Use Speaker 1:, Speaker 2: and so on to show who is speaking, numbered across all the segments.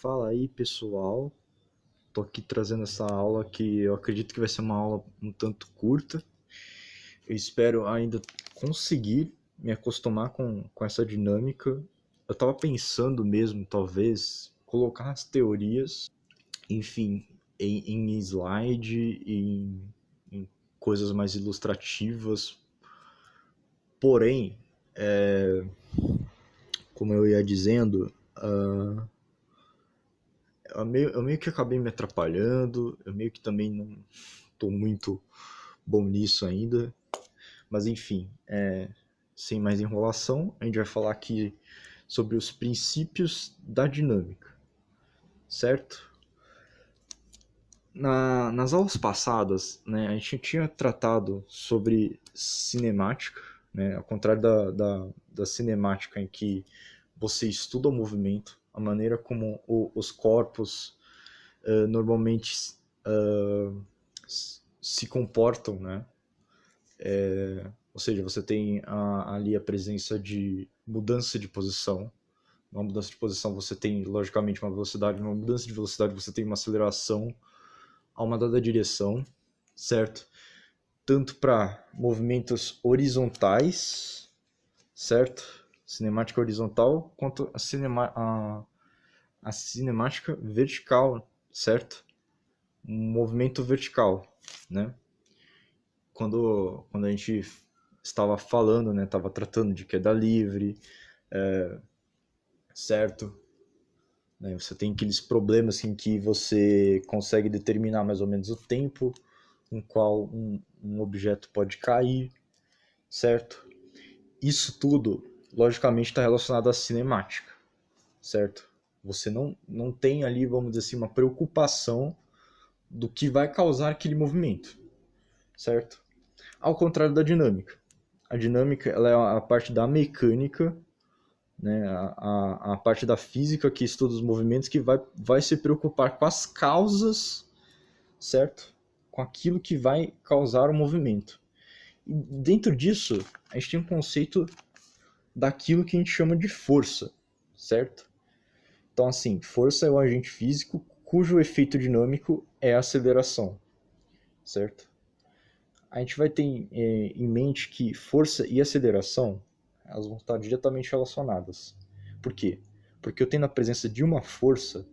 Speaker 1: Fala aí, pessoal. Tô aqui trazendo essa aula que eu acredito que vai ser uma aula um tanto curta. Eu espero ainda conseguir me acostumar com essa dinâmica. Eu tava pensando mesmo, talvez, colocar as teorias, enfim, em slide, em coisas mais ilustrativas. Porém, como eu ia dizendo, eu meio que acabei me atrapalhando, eu meio que também não tô muito bom nisso ainda, mas enfim, sem mais enrolação, a gente vai falar aqui sobre os princípios da dinâmica, certo? Nas aulas passadas, né, a gente tinha tratado sobre cinemática, né, ao contrário da cinemática em que você estuda o movimento, a maneira como os corpos normalmente se comportam, né? Ou seja, você tem ali a presença de mudança de posição. Uma mudança de posição você tem, logicamente, uma velocidade. Uma mudança de velocidade você tem uma aceleração a uma dada direção, certo? Tanto para movimentos horizontais, certo? Cinemática horizontal, quanto a cinemática vertical, certo? Um movimento vertical, né? Quando a gente estava falando, né, estava tratando de queda livre, certo? Né, você tem aqueles problemas em que você consegue determinar mais ou menos o tempo com qual um objeto pode cair, certo? Isso tudo, logicamente, está relacionado à cinemática, certo? Você não tem ali, vamos dizer assim, uma preocupação do que vai causar aquele movimento, certo? Ao contrário da dinâmica. A dinâmica ela é a parte da mecânica, né, a parte da física que estuda os movimentos que vai se preocupar com as causas, certo? Com aquilo que vai causar o movimento. E dentro disso, a gente tem um conceito daquilo que a gente chama de força, certo? Então, assim, força é o agente físico cujo efeito dinâmico é a aceleração, certo? A gente vai ter em mente que força e aceleração elas vão estar diretamente relacionadas. Por quê? Porque eu tendo a presença de uma força,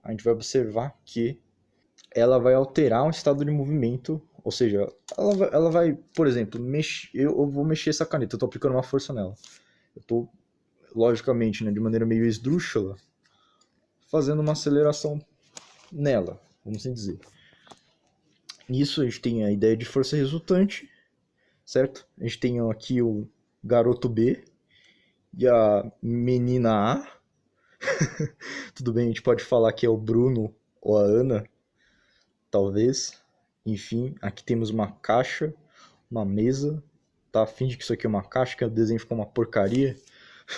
Speaker 1: a gente vai observar que ela vai alterar um estado de movimento, ou seja, ela vai por exemplo, eu vou mexer essa caneta, eu estou aplicando uma força nela. Eu estou, logicamente, né, de maneira meio esdrúxula, fazendo uma aceleração nela, vamos assim dizer. Nisso a gente tem a ideia de força resultante, certo? A gente tem aqui o garoto B e a menina A. Tudo bem, a gente pode falar que é o Bruno ou a Ana, talvez. Enfim, aqui temos uma caixa, uma mesa. Tá? Finge que isso aqui é uma caixa, que o desenho ficou uma porcaria,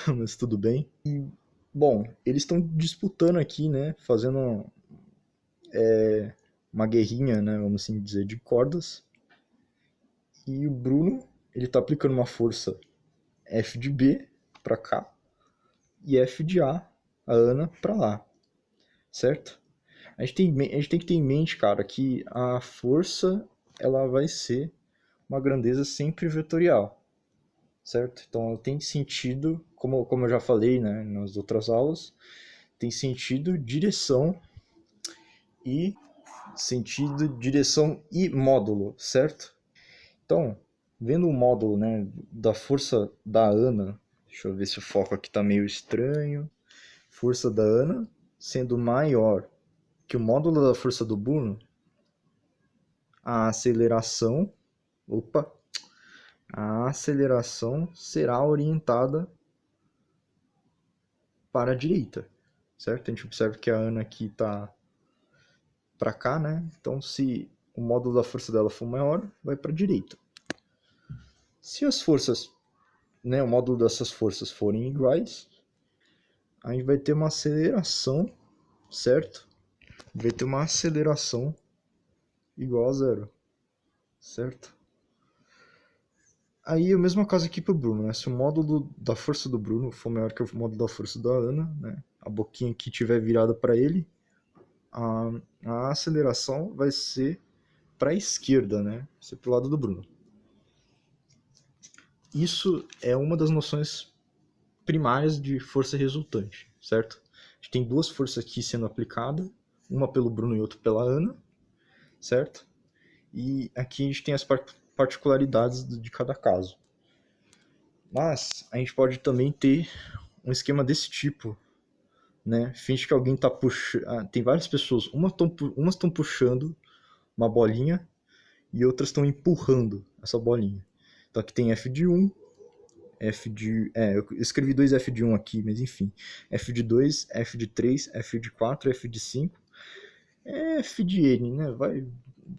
Speaker 1: mas tudo bem. E, bom, eles estão disputando aqui, né? Fazendo uma guerrinha, né? Vamos assim dizer, de cordas. E o Bruno, ele tá aplicando uma força F de B para cá e F de a Ana, para lá, certo? A gente tem que ter em mente, cara, que a força ela vai ser uma grandeza sempre vetorial, certo? Então ela tem sentido, como eu já falei, né, nas outras aulas, tem sentido, e direção e módulo, certo? Então, vendo o módulo, né, da força da Ana, deixa eu ver se o foco aqui tá meio estranho. Força da Ana sendo maior que o módulo da força do Bruno, a aceleração, opa, a aceleração será orientada para a direita, certo? A gente observa que a Ana aqui está para cá, né? Então, se o módulo da força dela for maior, vai para a direita. Se as forças, né, o módulo dessas forças forem iguais, a gente vai ter uma aceleração, certo? Vai ter uma aceleração igual a zero, certo? Aí, a mesma coisa aqui pro Bruno, né? Se o módulo da força do Bruno for maior que o módulo da força da Ana, né? A boquinha aqui estiver virada para ele, a, a aceleração vai ser para a esquerda, né? Vai ser pro lado do Bruno. Isso é uma das noções primárias de força resultante, certo? A gente tem duas forças aqui sendo aplicadas, uma pelo Bruno e outra pela Ana, certo? E aqui a gente tem as particularidades de cada caso. Mas a gente pode também ter um esquema desse tipo, né? Finge que alguém tá puxando. Tem várias pessoas, umas estão puxando uma bolinha e outras estão empurrando essa bolinha. Então aqui tem F de 1, F de. Eu escrevi dois F de 1 aqui, mas enfim. F de 2, F de 3, F de 4, F de 5. F de N, né?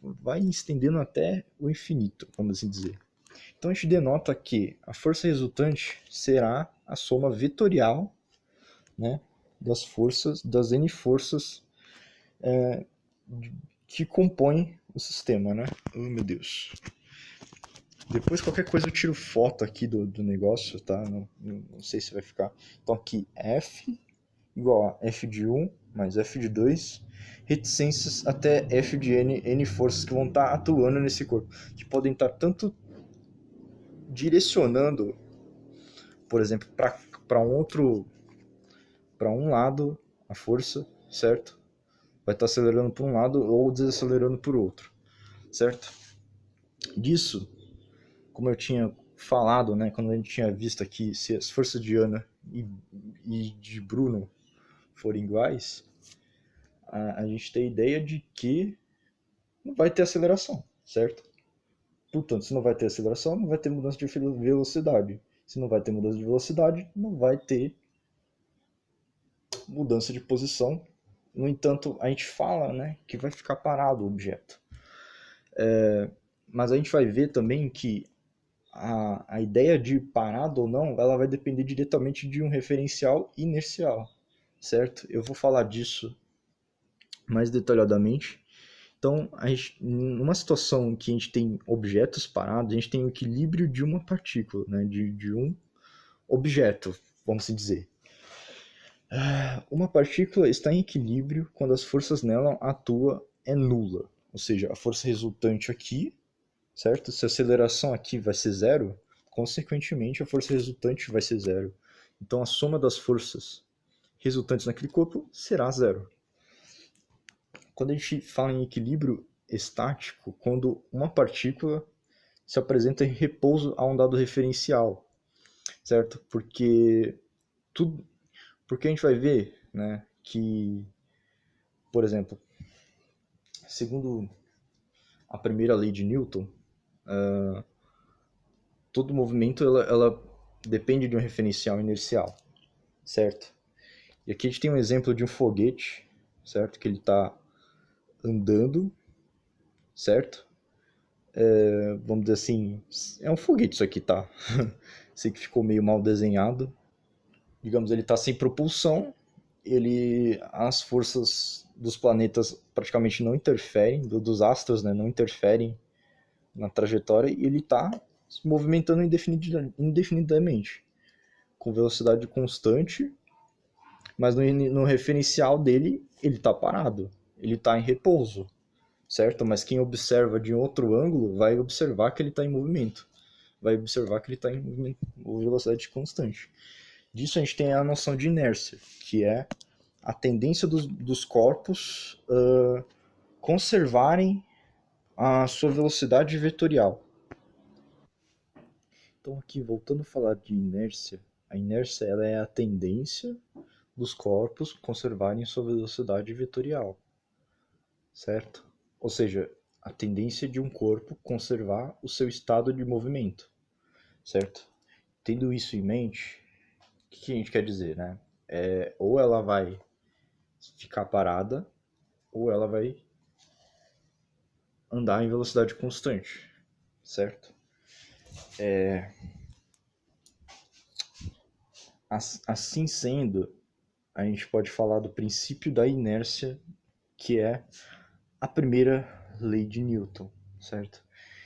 Speaker 1: Vai estendendo até o infinito, vamos assim dizer. Então a gente denota que a força resultante será a soma vetorial, né, das N forças que compõem o sistema, né? Oh, meu Deus. Depois qualquer coisa eu tiro foto aqui do negócio, tá? Não sei se vai ficar. Então aqui F igual a F de 1 mais F de 2, reticências até F de N forças que vão estar atuando nesse corpo, que podem estar tanto direcionando, por exemplo, para para um lado a força, certo? Vai estar acelerando por um lado ou desacelerando por outro, certo? Disso, como eu tinha falado, né, quando a gente tinha visto aqui, se as forças de Ana e de Bruno forem iguais, a gente tem a ideia de que não vai ter aceleração, certo? Portanto, se não vai ter aceleração, não vai ter mudança de velocidade. Se não vai ter mudança de velocidade, não vai ter mudança de posição. No entanto, a gente fala, né, que vai ficar parado o objeto. Mas a gente vai ver também que a ideia de parado ou não, ela vai depender diretamente de um referencial inercial, certo? Eu vou falar disso mais detalhadamente. Então, numa situação em que a gente tem objetos parados, a gente tem o equilíbrio de uma partícula, né, de um objeto, vamos assim dizer. Uma partícula está em equilíbrio quando as forças nela atuam é nula, ou seja, a força resultante aqui, certo? Se a aceleração aqui vai ser zero, consequentemente a força resultante vai ser zero. Então a soma das forças resultantes naquele corpo será zero. Quando a gente fala em equilíbrio estático, quando uma partícula se apresenta em repouso a um dado referencial, certo? Tudo, porque a gente vai ver, né, que, por exemplo, segundo a primeira lei de Newton, todo movimento ela depende de um referencial inercial, certo? E aqui a gente tem um exemplo de um foguete, certo? Que ele está andando, certo? Vamos dizer assim, é um foguete isso aqui, tá? Sei que ficou meio mal desenhado. Digamos, ele está sem propulsão, as forças dos planetas praticamente não interferem, dos astros, né, não interferem na trajetória, e ele está se movimentando indefinidamente, com velocidade constante, mas no referencial dele, ele está parado, ele está em repouso, certo? Mas quem observa de outro ângulo vai observar que ele está em movimento, vai observar que ele está em velocidade constante. Disso a gente tem a noção de inércia, que é a tendência dos corpos conservarem a sua velocidade vetorial. Então aqui, voltando a falar de inércia, a inércia ela é a tendência dos corpos conservarem sua velocidade vetorial, certo? Ou seja, a tendência de um corpo conservar o seu estado de movimento, certo? Tendo isso em mente, o que a gente quer dizer, né? Ou ela vai ficar parada, ou ela vai andar em velocidade constante, certo? Assim sendo, a gente pode falar do princípio da inércia, que é a primeira lei de Newton, certo?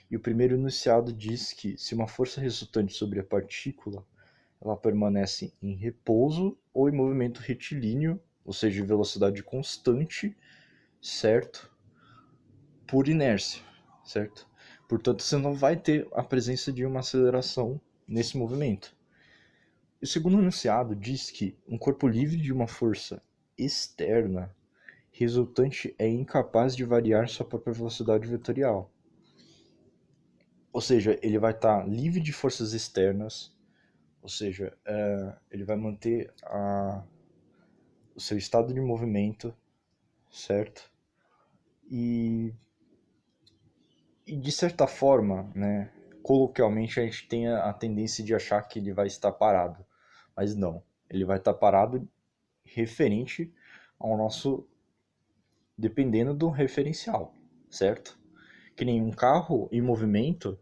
Speaker 1: E o primeiro enunciado diz que se uma força resultante sobre a partícula ela permanece em repouso ou em movimento retilíneo, ou seja, em velocidade constante, certo? Por inércia, certo? Portanto, você não vai ter a presença de uma aceleração nesse movimento. O segundo enunciado diz que um corpo livre de uma força externa resultante é incapaz de variar sua própria velocidade vetorial. Ou seja, ele vai estar livre de forças externas, ou seja, ele vai manter o seu estado de movimento, certo? E de certa forma, né, coloquialmente a gente tem a tendência de achar que ele vai estar parado, mas não, ele vai estar parado referente ao nosso, dependendo do referencial, certo? Que nem um carro em movimento,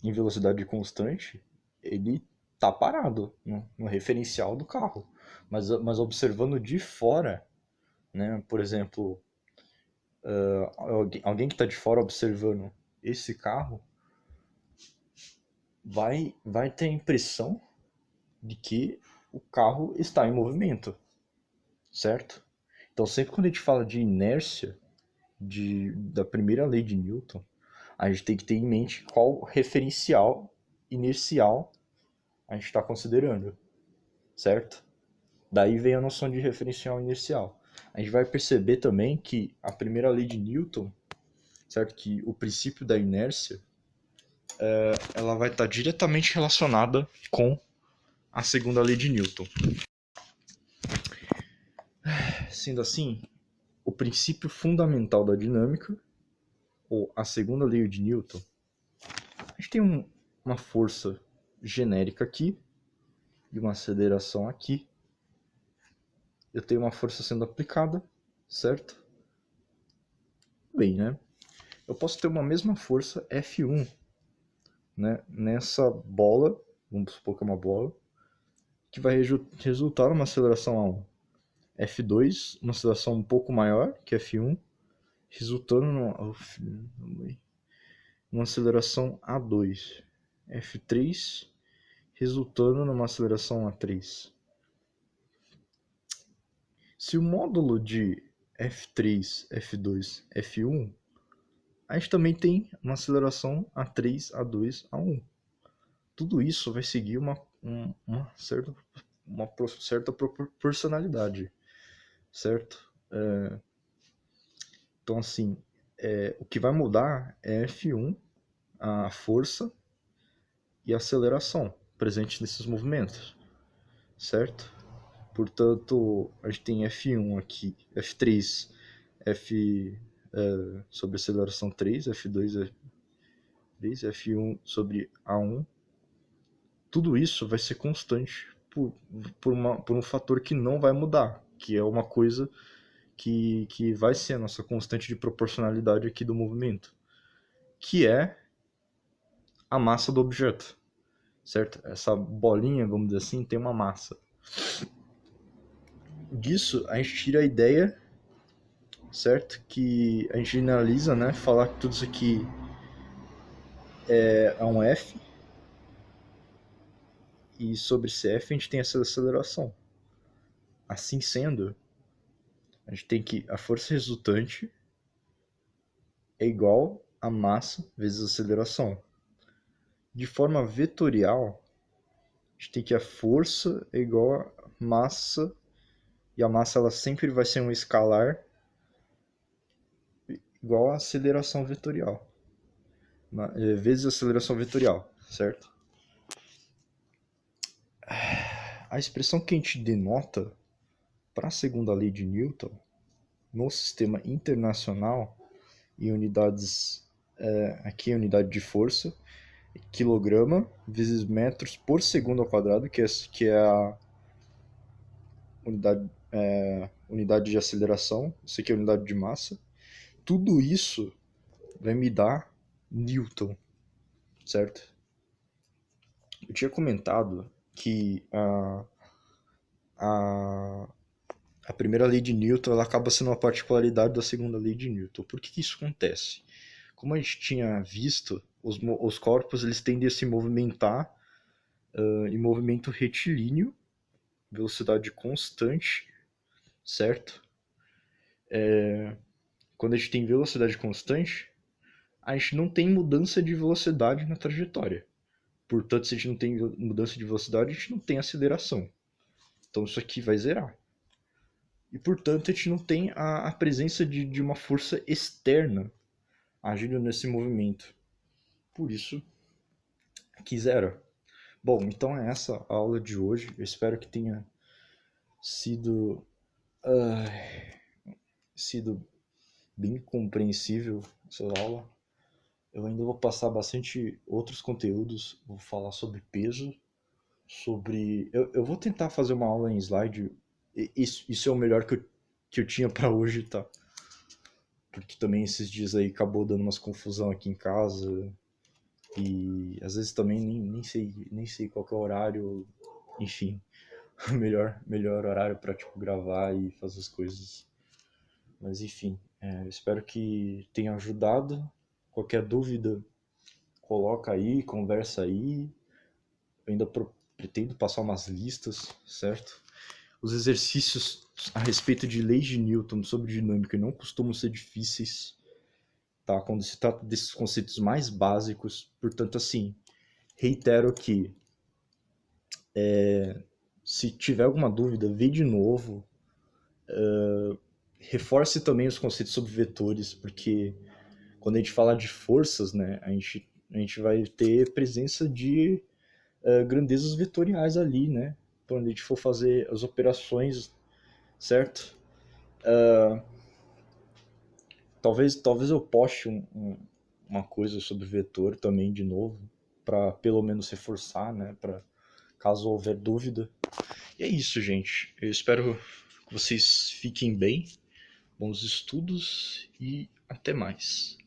Speaker 1: em velocidade constante, ele tá parado no referencial do carro, mas observando de fora, né, por exemplo, alguém que está de fora observando esse carro vai ter a impressão de que o carro está em movimento, certo? Então, sempre quando a gente fala de inércia, da primeira lei de Newton, a gente tem que ter em mente qual referencial inercial a gente está considerando, certo? Daí vem a noção de referencial inercial. A gente vai perceber também que a primeira lei de Newton, certo? Que o princípio da inércia, ela vai estar diretamente relacionada com a segunda lei de Newton. Sendo assim, o princípio fundamental da dinâmica, ou a segunda lei de Newton, a gente tem uma força genérica aqui e uma aceleração aqui. Eu tenho uma força sendo aplicada, certo? Bem, né? Eu posso ter uma mesma força F1, né, nessa bola, vamos supor que é uma bola, que vai resultar numa aceleração A1. F2, uma aceleração um pouco maior que F1, resultando numa aceleração A2. F3, resultando numa aceleração A3. Se o módulo de F3, F2, F1, a gente também tem uma aceleração A3, A2, A1. Tudo isso vai seguir uma certa proporcionalidade, certo? Então, assim, o que vai mudar é F1, a força e a aceleração presente nesses movimentos, certo? Portanto, a gente tem F1 aqui, F3, sobre aceleração 3, F2, F3, F1 sobre A1. Tudo isso vai ser constante por um fator que não vai mudar, que é uma coisa que vai ser a nossa constante de proporcionalidade aqui do movimento, que é a massa do objeto, certo? Essa bolinha, vamos dizer assim, tem uma massa. Disso a gente tira a ideia, certo? Que a gente generaliza, né? Falar que tudo isso aqui é um F, e sobre esse F a gente tem essa aceleração. Assim sendo, a gente tem que a força resultante é igual a massa vezes a aceleração. De forma vetorial, a gente tem que a força é igual a massa, e a massa ela sempre vai ser um escalar igual a aceleração vetorial, vezes a aceleração vetorial, certo? A expressão que a gente denota para a segunda lei de Newton no sistema internacional em unidades, aqui a unidade de força, quilograma vezes metros por segundo ao quadrado, que é a unidade de aceleração, isso aqui é a unidade de massa. Tudo isso vai me dar Newton, certo? Eu tinha comentado que a, a primeira lei de Newton ela acaba sendo uma particularidade da segunda lei de Newton. Por que isso acontece? como a gente tinha visto, os corpos eles tendem a se movimentar em movimento retilíneo, velocidade constante, certo? Quando a gente tem velocidade constante, a gente não tem mudança de velocidade na trajetória. Portanto, se a gente não tem mudança de velocidade, a gente não tem aceleração. Então isso aqui vai zerar. E portanto, a gente não tem a presença de uma força externa agindo nesse movimento. Por isso, que zera. Bom, então é essa a aula de hoje. Eu espero que tenha sido, sido bem compreensível essa aula. Eu ainda vou passar bastante outros conteúdos. Vou falar sobre peso, sobre. Eu vou tentar fazer uma aula em slide. Isso é o melhor que eu tinha para hoje, tá? Porque também esses dias aí acabou dando umas confusão aqui em casa. E às vezes também nem sei qual que é o horário. Enfim, o melhor horário para tipo, gravar e fazer as coisas. Mas enfim, espero que tenha ajudado. Qualquer dúvida, coloca aí, conversa aí. Eu ainda pretendo passar umas listas, certo? Os exercícios a respeito de leis de Newton sobre dinâmica não costumam ser difíceis, tá? Quando se trata desses conceitos mais básicos. Portanto, assim, reitero que se tiver alguma dúvida, vê de novo. Reforce também os conceitos sobre vetores, porque quando a gente fala de forças, né, a gente vai ter presença de grandezas vetoriais ali, né? Quando a gente for fazer as operações, certo? Talvez eu poste uma coisa sobre vetor também de novo, para pelo menos reforçar, né? Para caso houver dúvida. E é isso, gente. Eu espero que vocês fiquem bem, bons estudos e até mais.